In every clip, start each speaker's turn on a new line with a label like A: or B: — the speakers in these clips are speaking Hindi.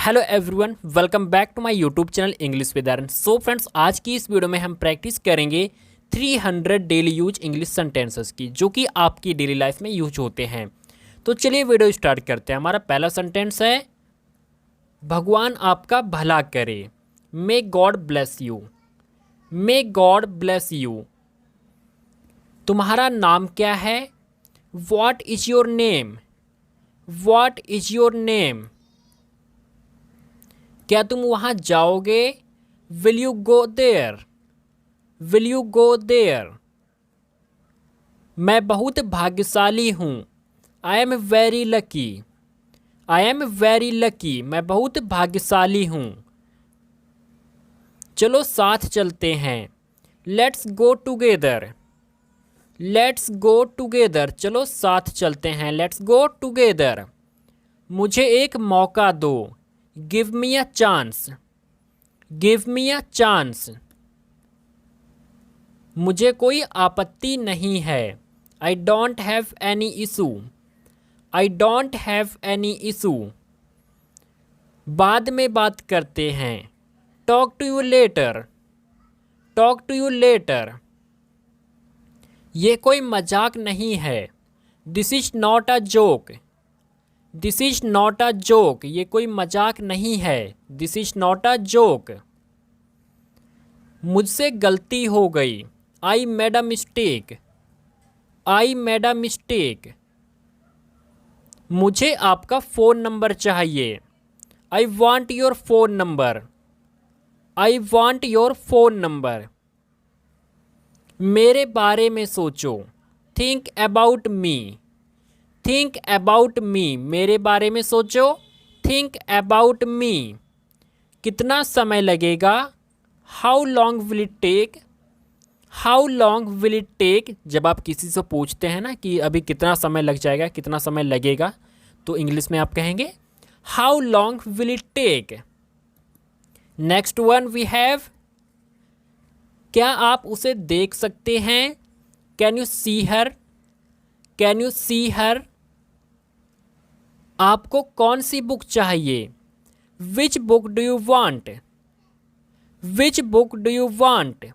A: Hello everyone, welcome back to my YouTube channel English with Aryan. So friends, आज की इस वीडियो में हम प्रैक्टिस करेंगे 300 डेली यूज इंग्लिश सेंटेंसेस की, जो कि आपकी डेली लाइफ में यूज होते हैं। तो चलिए वीडियो स्टार्ट करते हैं। हमारा पहला सेंटेंस है, भगवान आपका भला करे। May God bless you. May God bless you. तुम्हारा नाम क्या है? What is your name? What is your name? क्या तुम वहाँ जाओगे? Will you go there? Will you go there? मैं बहुत भाग्यशाली हूँ। I am very lucky. I am very lucky. मैं बहुत भाग्यशाली हूँ। चलो साथ चलते हैं। Let's go together. Let's go together. चलो साथ चलते हैं। Let's go together. मुझे एक मौका दो। Give me a chance. Give me a chance. मुझे कोई आपत्ति नहीं है। I don't have any issue. I don't have any issue. बाद में बात करते हैं। Talk to you later. Talk to you later. ये कोई मजाक नहीं है। This is not a joke. This is not a joke. ये कोई मजाक नहीं है। This is not a joke. मुझसे गलती हो गई। I made a mistake. I made a mistake. मुझे आपका फ़ोन नंबर चाहिए। I want your phone number. I want your phone number. मेरे बारे में सोचो। Think about me. Think about me. मेरे बारे में सोचो। Think about me. कितना समय लगेगा? How long will it take? How long will it take? जब आप किसी से पूछते हैं ना कि अभी कितना समय लग जाएगा, कितना समय लगेगा, तो इंग्लिश में आप कहेंगे how long will it take. Next one we have, क्या आप उसे देख सकते हैं? Can you see her? Can you see her? आपको कौन सी बुक चाहिए? Which book do you want? Which book do you want?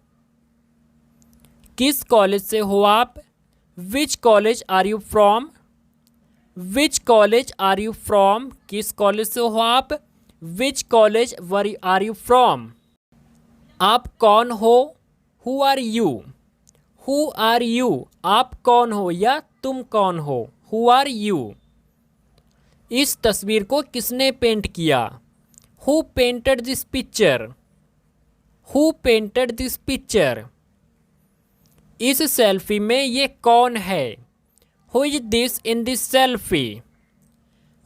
A: किस कॉलेज से हो आप? Which college are you from? Which college are you from? किस कॉलेज से हो आप? Which college are you from? आप कौन हो? Who are you? Who are you? आप कौन हो या तुम कौन हो? Who are you? इस तस्वीर को किसने पेंट किया? Who painted this picture? Who painted this picture? इस सेल्फी में ये कौन है? Who is this in this selfie?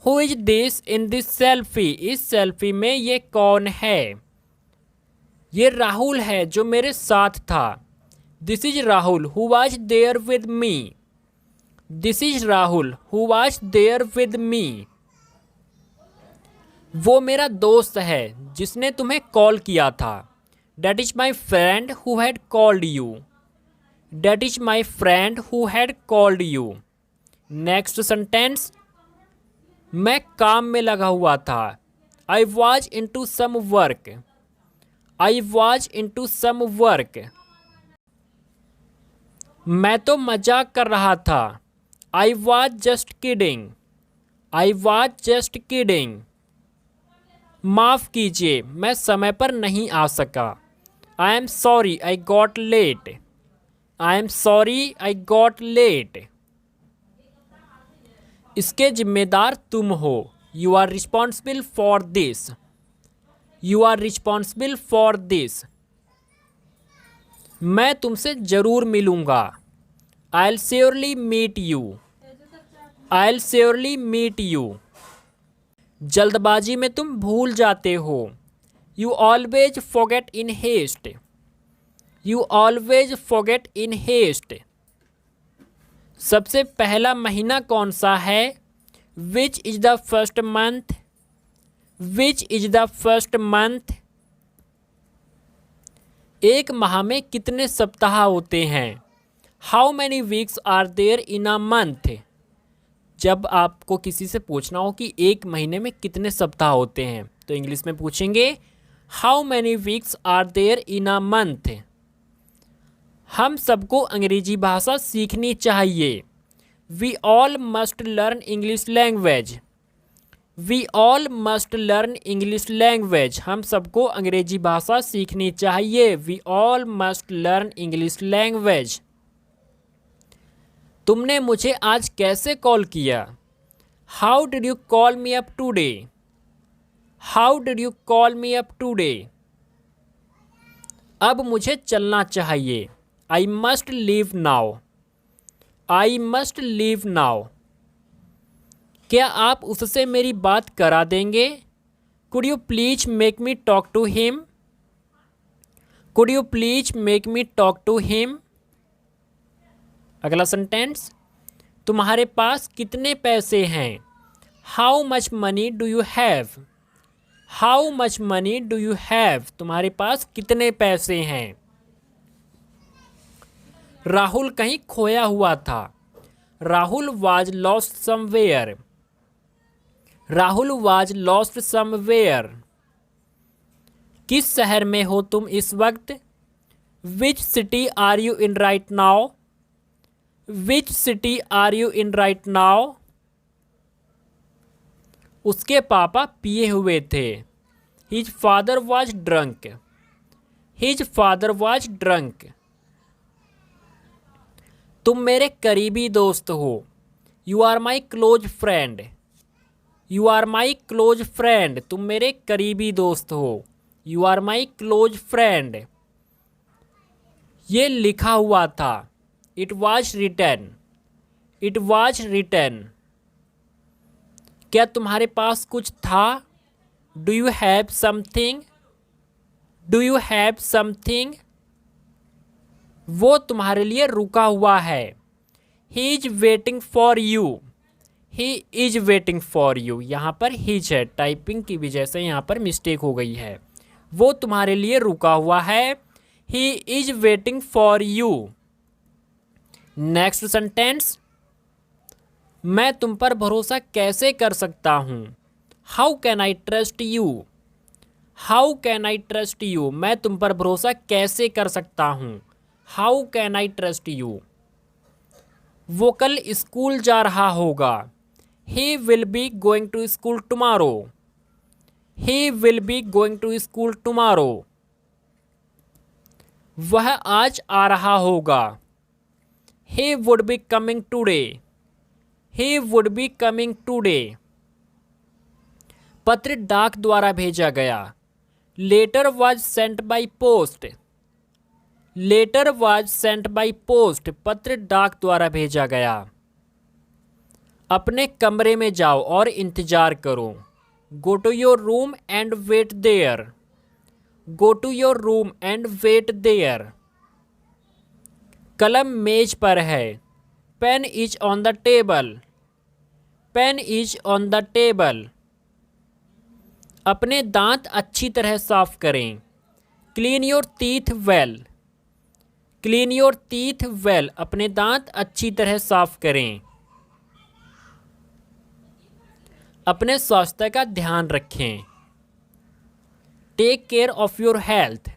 A: Who is this in this selfie? इस सेल्फी में ये कौन है? ये राहुल है जो मेरे साथ था। This is Rahul who was there with me. This is Rahul who was there with me. वो मेरा दोस्त है जिसने तुम्हें कॉल किया था। That is my friend who had called you. That is my friend who had called you. Next sentence, मैं काम में लगा हुआ था। I was into some work. I was into some work. मैं तो मजाक कर रहा था। I was just kidding. I was just kidding. माफ़ कीजिए, मैं समय पर नहीं आ सका। I am sorry I got late. I am sorry I got late. इसके जिम्मेदार तुम हो। You are responsible for this. You are responsible for this. मैं तुमसे ज़रूर मिलूँगा। I will surely meet you. I will surely meet you. जल्दबाजी में तुम भूल जाते हो। You always forget in haste. You always forget in haste. सबसे पहला महीना कौन सा है? Which is the first month? Which is the first month? एक माह में कितने सप्ताह होते हैं? How many weeks are there in a month? जब आपको किसी से पूछना हो कि एक महीने में कितने सप्ताह होते हैं, तो इंग्लिश में पूछेंगे how many weeks are there in a month. हम सबको अंग्रेजी भाषा सीखनी चाहिए। We all must learn English language. We all must learn English language. हम सबको अंग्रेजी भाषा सीखनी चाहिए। We all must learn English language. तुमने मुझे आज कैसे कॉल किया? How did you call me up today? How did you call me up today? अब मुझे चलना चाहिए। I must leave now. I must leave now. क्या आप उससे मेरी बात करा देंगे? Could you please make me talk to him? Could you please make me talk to him? अगला सेंटेंस, तुम्हारे पास कितने पैसे हैं? How much money do you have? How much money do you have? तुम्हारे पास कितने पैसे हैं? राहुल कहीं खोया हुआ था। Rahul was lost somewhere. Rahul was lost somewhere. किस शहर में हो तुम इस वक्त? Which city are you in right now? Which city are you in right now? उसके पापा पिए हुए थे। His father was drunk. His father was drunk. तुम मेरे करीबी दोस्त हो। You are my close friend. You are my close friend. तुम मेरे करीबी दोस्त हो। You are my close friend. ये लिखा हुआ था। It was written. It was written. क्या तुम्हारे पास कुछ था? Do you have something? Do you have something? वो तुम्हारे लिए रुका हुआ है। He is waiting for you. He is waiting for you. यहाँ पर हिज है, टाइपिंग की वजह से यहाँ पर मिस्टेक हो गई है। वो तुम्हारे लिए रुका हुआ है। He is waiting for you. Next sentence, मैं तुम पर भरोसा कैसे कर सकता हूँ? How can I trust you? How can I trust you? मैं तुम पर भरोसा कैसे कर सकता हूँ? How can I trust you? वो कल स्कूल जा रहा होगा। He will be going to school tomorrow. He will be going to school tomorrow. वह आज आ रहा होगा। He would be coming today. He would be coming today. पत्र डाक द्वारा भेजा गया। Letter was sent by post. Letter was sent by post. पत्र डाक द्वारा भेजा गया। अपने कमरे में जाओ और इंतजार करो। Go to your room and wait there. Go to your room and wait there. कलम मेज पर है। Pen is on the table. Pen is on the table. अपने दांत अच्छी तरह साफ करें। Clean your teeth well. Clean your teeth well. अपने दांत अच्छी तरह साफ करें। अपने स्वास्थ्य का ध्यान रखें। Take care of your health.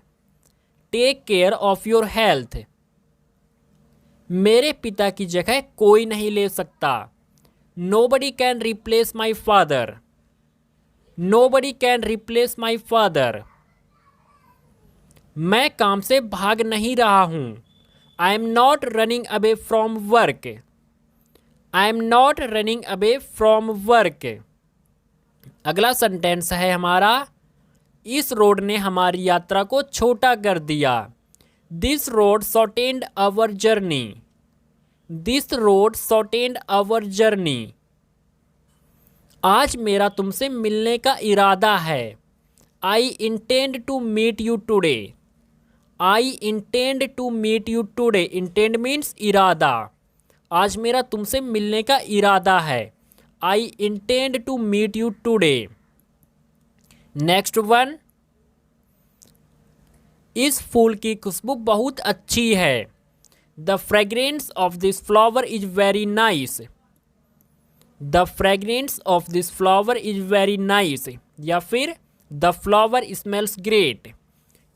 A: Take care of your health. मेरे पिता की जगह कोई नहीं ले सकता। Nobody can replace my father. Nobody can replace my father. मैं काम से भाग नहीं रहा हूँ। I am not running away from work. I am not running away from work. अगला सेंटेंस है हमारा, इस रोड ने हमारी यात्रा को छोटा कर दिया। This road shortened our journey. This road shortened our journey. आज मेरा तुमसे मिलने का इरादा है। I intend to meet you today. I intend to meet you today. Intend means इरादा। आज मेरा तुमसे मिलने का इरादा है। I intend to meet you today. Next one, इस फूल की खुशबू बहुत अच्छी है। The fragrance of this flower is very nice. The fragrance of this flower is very nice. या फिर द फ्लावर स्मेल्स ग्रेट।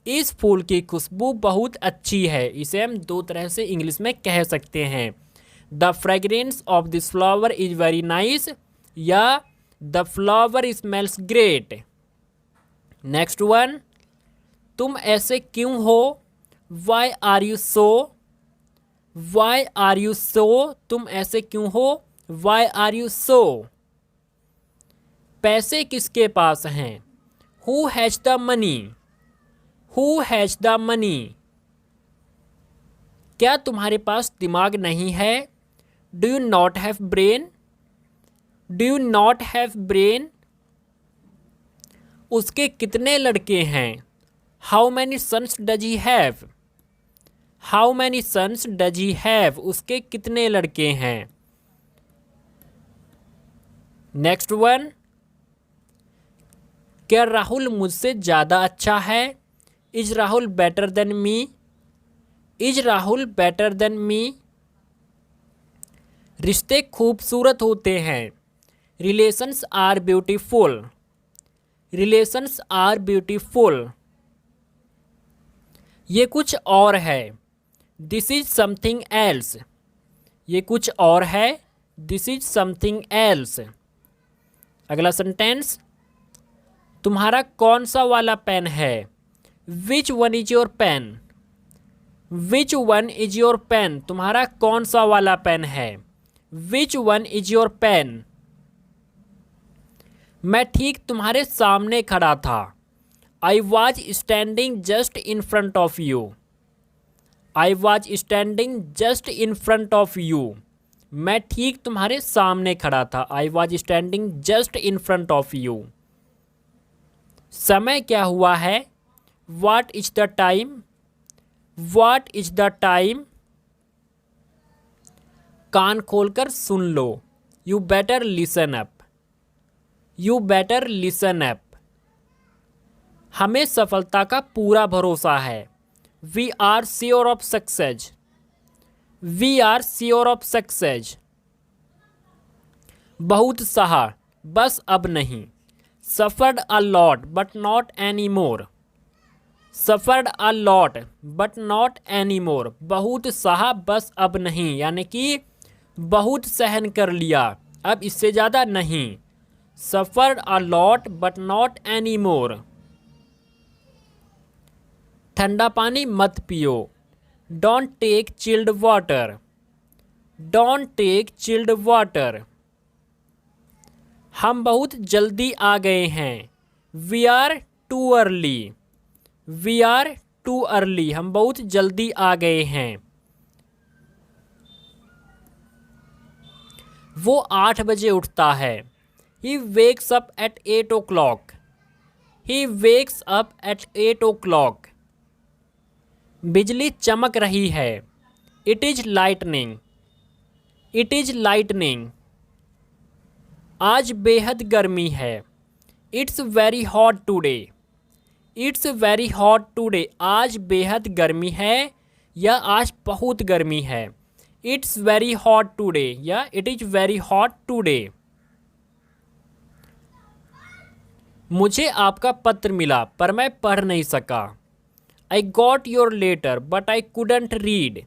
A: इस फूल की खुशबू बहुत अच्छी है। इसे हम दो तरह से इंग्लिश में कह सकते हैं। The fragrance of this flower is very nice या the flower smells great. Next one, तुम ऐसे क्यों हो? Why are you so? Why are you so? तुम ऐसे क्यों हो? Why are you so? पैसे किसके पास हैं? Who has the money? Who has the money? क्या तुम्हारे पास दिमाग नहीं है? Do you not have brain? Do you not have brain? उसके कितने लड़के हैं? How many sons does he have? How many sons does he have? उसके कितने लड़के हैं? नेक्स्ट वन, क्या राहुल मुझसे ज़्यादा अच्छा है? Is Rahul better than me? Is Rahul better than me? रिश्ते खूबसूरत होते हैं। Relations are beautiful. Relations are beautiful. ये कुछ और है। This is something else. ये कुछ और है। This is something else. अगला सेंटेंस, तुम्हारा कौन सा वाला पेन है? Which one is your pen? Which one is your pen? तुम्हारा कौन सा वाला पेन है? Which one is your pen? मैं ठीक तुम्हारे सामने खड़ा था। I was standing just in front of you. I was standing just in front of you. मैं ठीक तुम्हारे सामने खड़ा था। I was standing just in front of you. समय क्या हुआ है? What is the time? What is the time? कान खोलकर सुन लो। You better listen up. You better listen up. हमें सफलता का पूरा भरोसा है। We are sure of success. We are sure of success. बहुत सहा, बस अब नहीं। Suffered a lot but not anymore. Suffered a lot but not anymore. बहुत सहा बस अब नहीं, यानी कि बहुत सहन कर लिया, अब इससे ज़्यादा नहीं। Suffered a lot but not anymore. ठंडा पानी मत पियो। Don't take chilled water. Don't take chilled water. हम बहुत जल्दी आ गए हैं। We are too early. We are too early. हम बहुत जल्दी आ गए हैं। वो 8 बजे उठता है। He wakes up at 8 o'clock. He wakes up at 8 o'clock. बिजली चमक रही है। It is lightning. It is lightning. आज बेहद गर्मी है। It's very hot today. It's very hot today. आज बेहद गर्मी है या आज बहुत गर्मी है। It's very hot today या it is very hot today. मुझे आपका पत्र मिला पर मैं पढ़ नहीं सका। I got your letter but I couldn't read.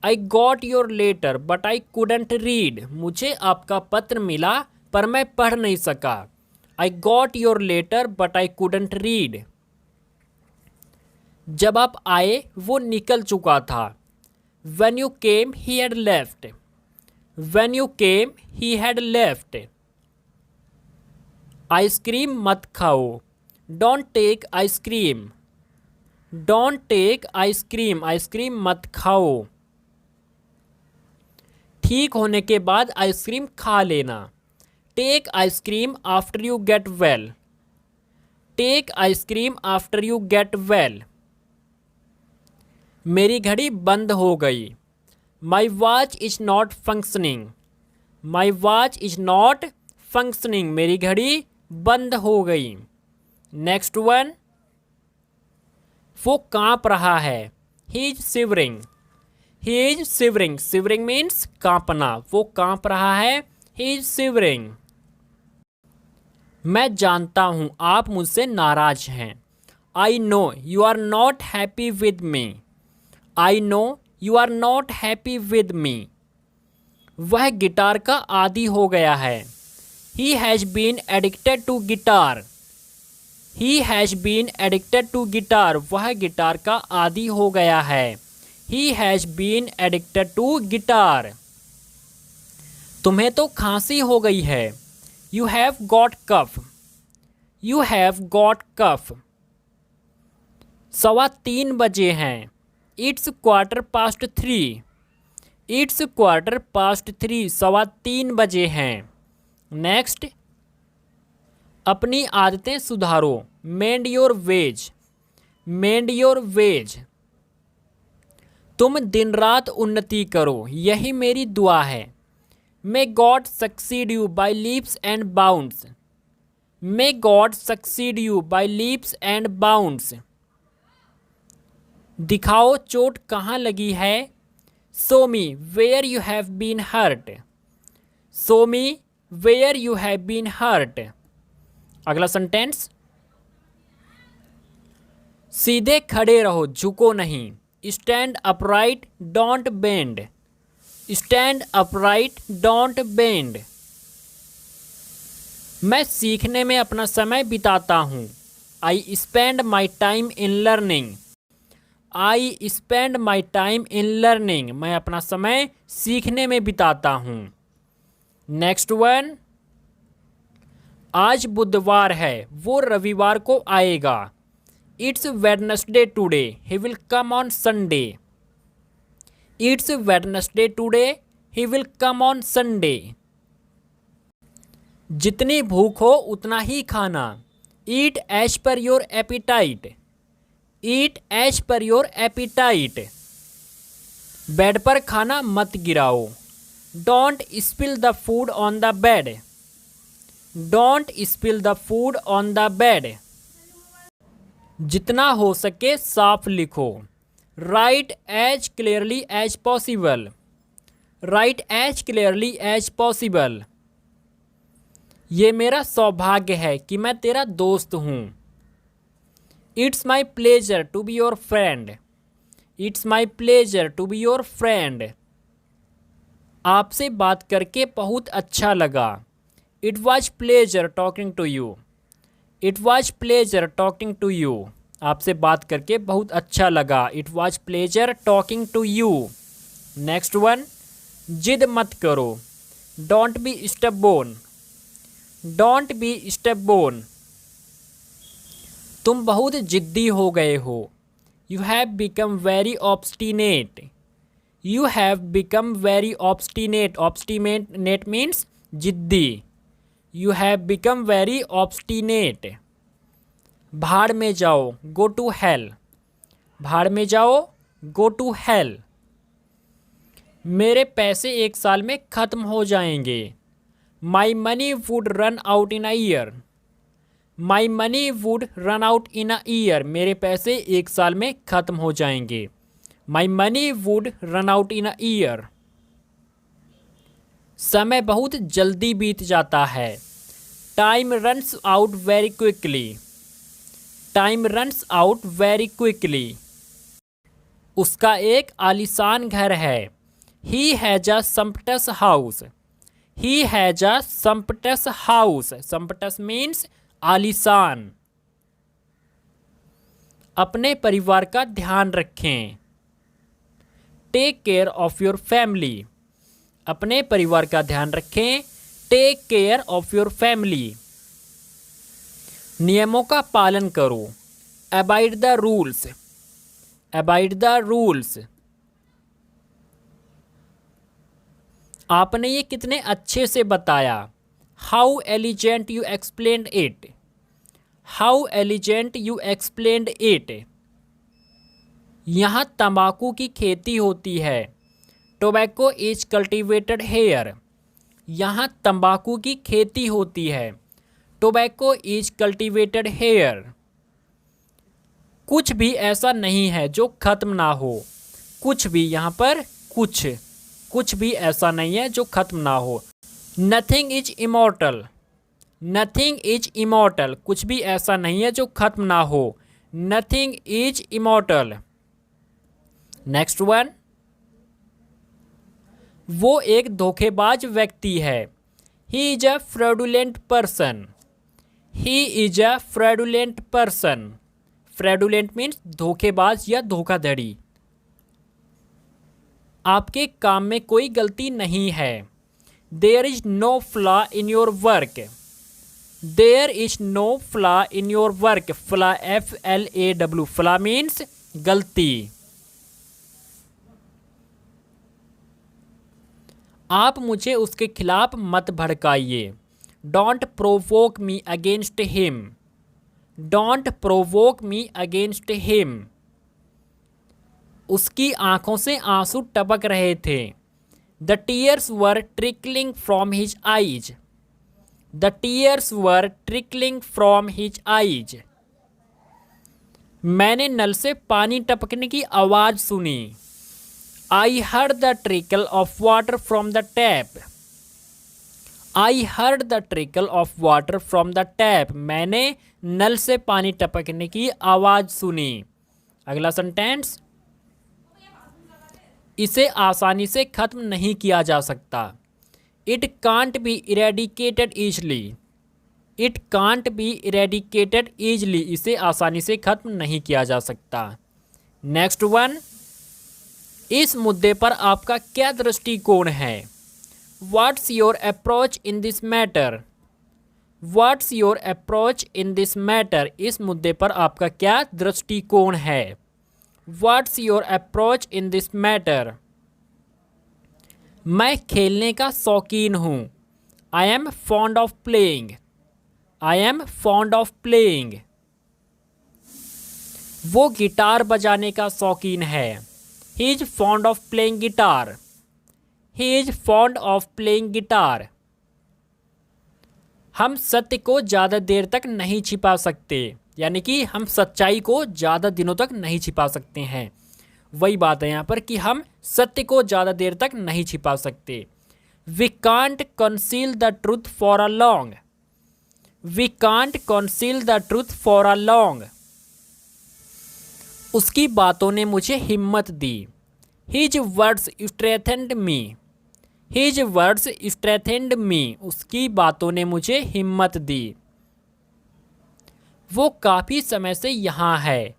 A: I got your letter but I couldn't read. मुझे आपका पत्र मिला पर मैं पढ़ नहीं सका। I got your letter but I couldn't read. जब आप आए वो निकल चुका था। When you came he had left. When you came he had left. Ice cream मत खाओ। Don't take ice cream. Don't take ice cream. Ice cream मत खाओ। ठीक होने के बाद आइसक्रीम खा लेना। Take ice cream after you get well. Take ice cream after you get well. मेरी घड़ी बंद हो गई। My watch is not functioning. My watch is not functioning. मेरी घड़ी बंद हो गई। नेक्स्ट वन, वो कांप रहा है। He is shivering. He is shivering. Shivering means कांपना। वो कांप रहा है। He is shivering. मैं जानता हूँ आप मुझसे नाराज हैं। I know you are not happy with me. I know you are not happy with me. वह गिटार का आदी हो गया है। He has been addicted to guitar. He has been addicted to guitar. वह गिटार का आदी हो गया है। He has been addicted to guitar. तुम्हें तो खांसी हो गई है। You have got cough. You have got cough. 3:15 बजे हैं। इट्स 3:15। इट्स 3:15। 3:15 बजे हैं। नेक्स्ट, अपनी आदतें सुधारो। Mend your ways. Mend your ways. तुम दिन रात उन्नति करो, यही मेरी दुआ है। May God succeed you by leaps and bounds. May God succeed you by leaps and bounds. दिखाओ चोट कहाँ लगी है। Show me where you have been hurt. Show me where you have been hurt. अगला सेंटेंस, सीधे खड़े रहो, झुको नहीं। Stand upright, don't bend. Stand upright, don't bend. मैं सीखने में अपना समय बिताता हूँ। I spend my time in learning. I spend my time in learning. मैं अपना समय सीखने में बिताता हूँ। नेक्स्ट वन, आज बुधवार है, वो रविवार को आएगा। It's Wednesday today, he will come on Sunday. It's Wednesday today, he will come on Sunday. जितनी भूख हो उतना ही खाना। Eat as per your appetite. Eat as per your appetite. Bed पर खाना मत गिराओ। Don't spill the food on the bed. Don't spill the food on the bed. जितना हो सके साफ लिखो। Write as clearly as possible. Write as clearly as possible. ये मेरा सौभाग्य है कि मैं तेरा दोस्त हूँ। It's my pleasure to be your friend. It's my pleasure to be your friend. आपसे बात करके बहुत अच्छा लगा। It was pleasure talking to you. It was pleasure talking to you. आपसे बात करके बहुत अच्छा लगा। It was pleasure talking to you. Next one, जिद मत करो। Don't be stubborn. Don't be stubborn. तुम बहुत जिद्दी हो गए हो। You have become very obstinate. You have become very obstinate. Obstinate means जिद्दी। You have become very obstinate. भाड़ में जाओ, गो टू हेल। भाड़ में जाओ, गो टू हेल। मेरे पैसे 1 साल में ख़त्म हो जाएंगे। My money would run out in a year. My money would run out in a year. मेरे पैसे 1 साल में ख़त्म हो जाएंगे। My money would run out in a year. समय बहुत जल्दी बीत जाता है। Time runs out very quickly. Time runs out very quickly. उसका एक आलीशान घर है। He has a sumptuous house. He has a sumptuous house. Sumptuous means आलीशान। अपने परिवार का ध्यान रखें। Take care of your family. अपने परिवार का ध्यान रखें। Take care of your family. नियमों का पालन करो। Abide the rules. Abide the rules. आपने ये कितने अच्छे से बताया। How elegant you explained it. How elegant you explained it. यहाँ तंबाकू की खेती होती है। Tobacco is cultivated here. यहाँ तंबाकू की खेती होती है। Tobacco is cultivated here. कुछ भी ऐसा नहीं है जो खत्म ना हो। कुछ भी, यहाँ पर कुछ भी ऐसा नहीं है जो खत्म ना हो। Nothing is immortal. Nothing is immortal, कुछ भी ऐसा नहीं है जो खत्म ना हो। Nothing is immortal. Next one, वो एक धोखेबाज व्यक्ति है। He is a fraudulent person. He is a fraudulent person. Fraudulent means धोखेबाज या धोखाधड़ी। आपके काम में कोई गलती नहीं है। There is no flaw in your work. There is no flaw in your work. Flaw FLAW, flaw means गलती। आप मुझे उसके खिलाफ मत भड़काइए। Don't provoke me against him. Don't provoke me against him. उसकी आंखों से आंसू टपक रहे थे। The tears were trickling from his eyes. The tears were trickling from his eyes. मैंने नल से पानी टपकने की आवाज़ सुनी। I heard the trickle of water from the tap. I heard the trickle of water from the tap. मैंने नल से पानी टपकने की आवाज़ सुनी। अगला सेंटेंस, इसे आसानी से खत्म नहीं किया जा सकता। It can't be eradicated easily. It can't be eradicated easily. इसे आसानी से खत्म नहीं किया जा सकता। नेक्स्ट वन, इस मुद्दे पर आपका क्या दृष्टिकोण है। What's your approach in this matter? What's your approach in this matter? इस मुद्दे पर आपका क्या दृष्टिकोण है। What's your approach in this matter? मैं खेलने का शौकीन हूँ। I am fond of playing. I am fond of playing. वो गिटार बजाने का शौकीन है। He is fond of playing guitar. He is fond of playing guitar. हम सत्य को ज़्यादा देर तक नहीं छिपा सकते, यानी कि हम सच्चाई को ज़्यादा दिनों तक नहीं छिपा सकते हैं। वही बात है यहाँ पर कि हम सत्य को ज़्यादा देर तक नहीं छिपा सकते। We can't conceal the truth for a long. We can't conceal the truth for a long. उसकी बातों ने मुझे हिम्मत दी। His words strengthened me. His words strengthened me. उसकी बातों ने मुझे हिम्मत दी। वो काफ़ी समय से यहाँ है।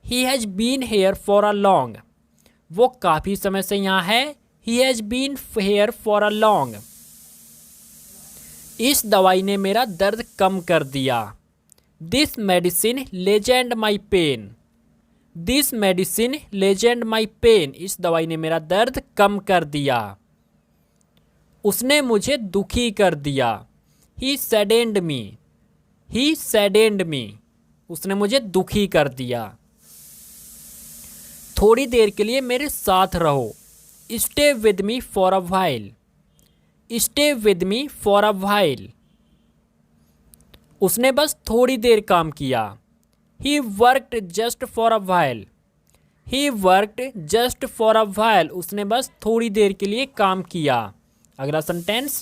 A: He has been here for a long. वो काफ़ी समय से यहाँ है। He has been here for a long. इस दवाई ने मेरा दर्द कम कर दिया। This medicine lessened my pain. This medicine lessened my pain. इस दवाई ने मेरा दर्द कम कर दिया। उसने मुझे दुखी कर दिया। ही सैडेंड मी। ही सैडेंड मी। उसने मुझे दुखी कर दिया। थोड़ी देर के लिए मेरे साथ रहो। Stay with me for a while. Stay with me for a while. उसने बस थोड़ी देर काम किया। He worked just for a while. He worked just for a while. उसने बस थोड़ी देर के लिए काम किया। अगला सेंटेंस,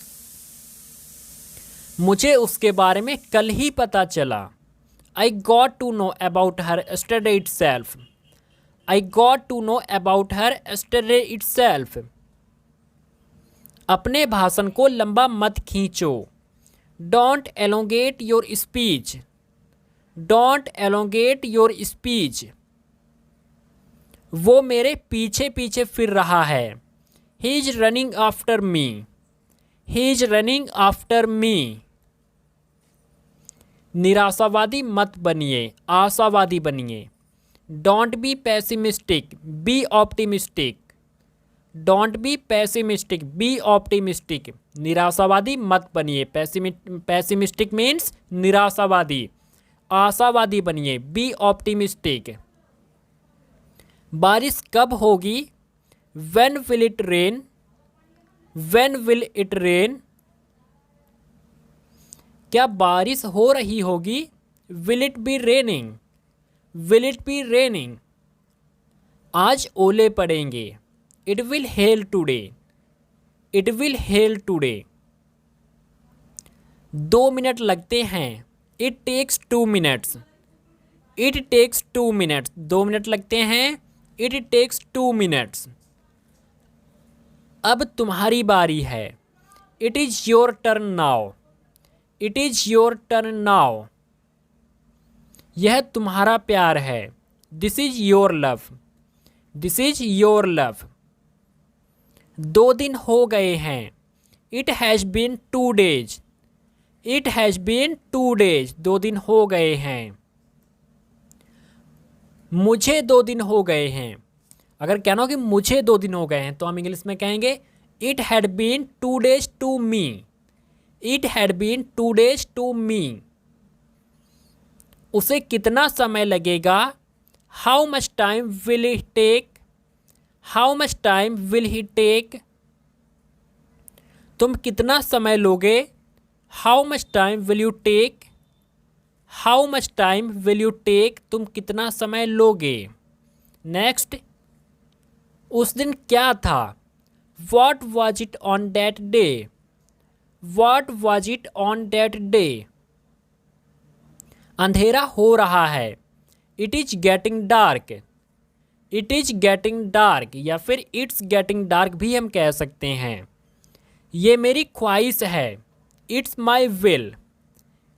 A: मुझे उसके बारे में कल ही पता चला। I got to know about her yesterday itself. I got to know about her yesterday itself. अपने भाषण को लंबा मत खींचो। Don't elongate your speech. Don't elongate your speech. वो मेरे पीछे पीछे फिर रहा है। He is running after me. He is running after me. निराशावादी मत बनिए, आशावादी बनिए। Don't be pessimistic. Be optimistic. Don't be pessimistic. Be optimistic. निराशावादी मत बनिए। Pessimistic means निराशावादी। आशावादी बनिए। Be optimistic. बारिश कब होगी। When will it rain. When will it rain. क्या बारिश हो रही होगी। Will it be raining. Will it be raining. आज ओले पड़ेंगे। It will hail today. It will hail today. 2 minute लगते हैं। It takes 2 minutes. It takes 2 minutes. 2 minute लगते हैं। It takes 2 minutes. अब तुम्हारी बारी है। It is your turn now. It is your turn now. यह तुम्हारा प्यार है। This is your love. This is your love. 2 दिन हो गए हैं। It has been 2 days. It has been 2 days. 2 दिन हो गए हैं। मुझे 2 दिन हो गए हैं। अगर कहना हो कि मुझे 2 दिन हो गए हैं तो हम इंग्लिश में कहेंगे it had been 2 days to me. It had been 2 days to me. उसे कितना समय लगेगा? How much time will he take? How much time will he take? तुम कितना समय लोगे? How much time will you take? How much time will you take? तुम कितना समय लोगे? नेक्स्ट, उस दिन क्या था? What was it on that day? What was it on that day? अंधेरा हो रहा है। It is getting dark. It is getting dark या फिर इट्स गेटिंग डार्क भी हम कह सकते हैं। ये मेरी ख्वाहिश है। It's my will.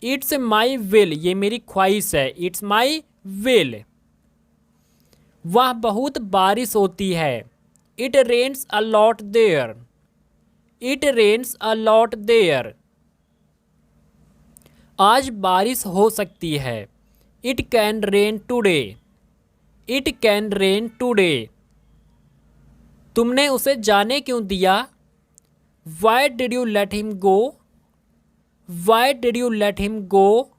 A: It's my will. ये मेरी ख्वाहिश है। It's my will. वह बहुत बारिश होती है। It rains a lot there. It rains a lot there. आज बारिश हो सकती है। It can rain today. It can rain today. तुमने उसे जाने क्यों दिया? Why did you let him go? Why did you let him go?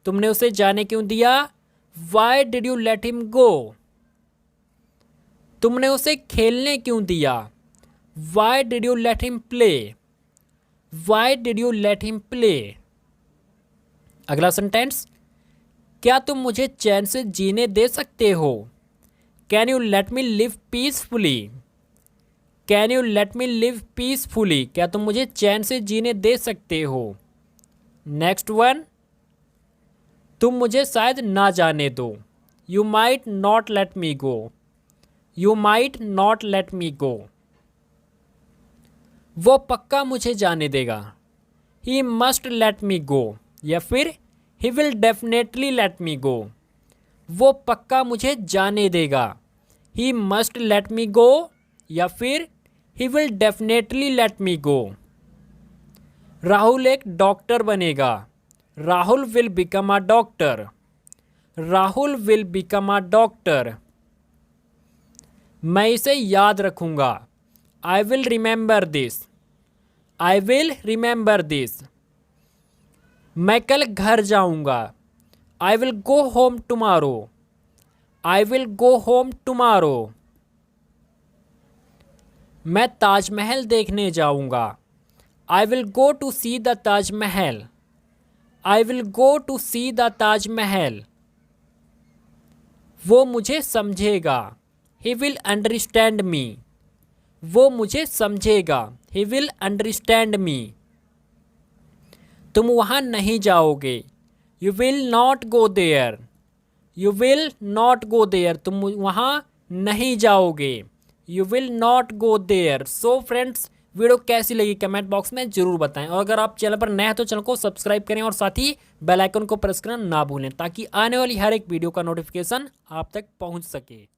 A: तुमने उसे जाने क्यों दिया? Why did you let him go? तुमने उसे खेलने क्यों दिया? Why did you let him play? Y did you let him play? अगला सेंटेंस, क्या तुम मुझे चैन से जीने दे सकते हो? Can you let me live peacefully? Can you let me live peacefully? क्या तुम मुझे चैन से जीने दे सकते हो? नेक्स्ट वन, तुम मुझे शायद ना जाने दो। You might not let me go. You might not let me go. वो पक्का मुझे जाने देगा। He must late me go या फिर he will definitely let me go. वो पक्का मुझे जाने देगा। He must late me go या फिर he will definitely let me go. Rahul एक डॉक्टर बनेगा। Rahul will become a doctor. Rahul will become a doctor. मैं इसे याद रखूंगा। I will remember this. I will remember this. मैं कल घर जाऊंगा। I will go home tomorrow. I will go home tomorrow. मैं ताजमहल देखने जाऊंगा। I will go to see the Taj Mahal. I will go to see the Taj Mahal. वो मुझे समझेगा। He will understand me. वो मुझे समझेगा। He will understand me. तुम वहाँ नहीं जाओगे। You will not go there. You will not go there. तुम वहाँ नहीं जाओगे। You will not go there. So friends, video कैसी लगी कमेंट बॉक्स में जरूर बताएं और अगर आप चैनल पर नए हैं तो चैनल को सब्सक्राइब करें और साथ ही बेल आइकन को प्रेस करना ना भूलें ताकि आने वाली हर एक वीडियो का नोटिफिकेशन आप तक पहुंच सके।